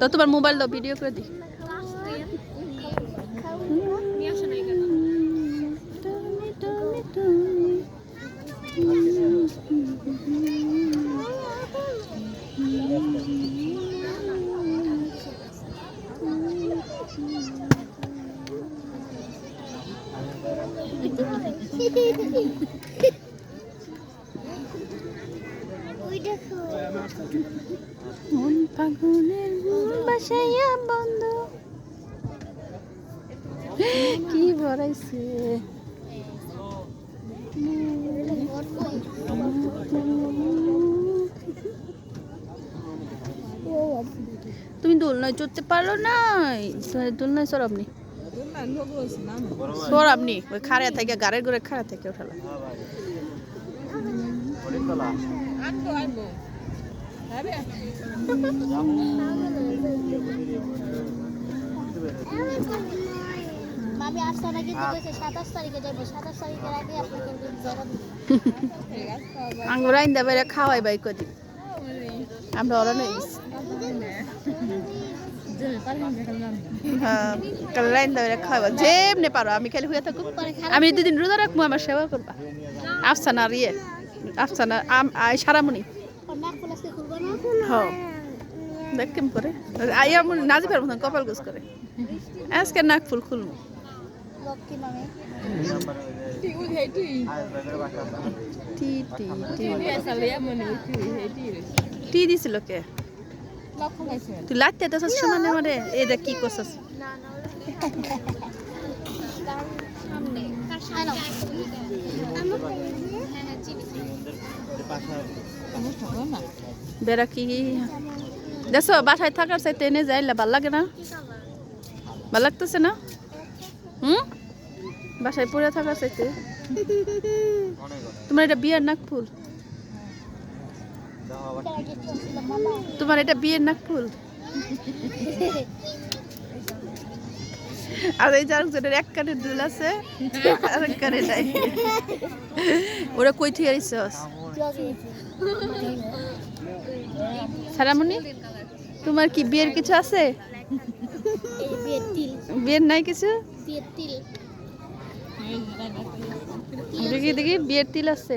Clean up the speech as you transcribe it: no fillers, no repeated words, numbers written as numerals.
তো তোমার মোবাইল দাও, ভিডিও করে দিই। মন ফাগুনের বাসাইয়া বন্ধ কি ভরাইছে। তুমি দোলনায় চড়তে পারো না? দোলনায় সরাবনি সরাবনি ওই খাড়া থেকে গাড়ির ঘরে খাড়া থেকে উঠালাম। আঙ্গুর আইন্দা বাইরে খাওয়াই বাই কদিন আমরা ওরা নেই। হ্যাঁ কাল আইন্দা বাইরে খাওয়াবা যেমনি পারো। আমি খালি হয়ে থাকুক, আমি দুদিন রোজা রাখবো, আমার সেবা করবা। আফসানা আর ইয়ে আফসানা সারামণি দেখ কেম করে নাজিফের মতন কপাল গোস করে। আজকে নাক ফুল খুলবো। টি দিছিল কে? তুই লাগতে তো সমানে আমারে এই দেখ কি করছস। বেড়া কি দেখো বাসায় থাকার চাইতে এনে যাইলে ভাল লাগে না? ভাল লাগতেছে না? বাসায় পড়ে থাকার চাইতে। তোমার এটা বিয়ের নাক ফুল? তোমার এটা বিয়ের নাক ফুল? আর এই যে আরেকজনের এক কানের দুল আছে আর এক কানে নাই। ওরা কই থেকে আইছস? সারামণি তোমার কি বিয়ের কিছু আছে? বিয়ের নাই কিছু? দেখি দেখি বিয়ের তিল আছে।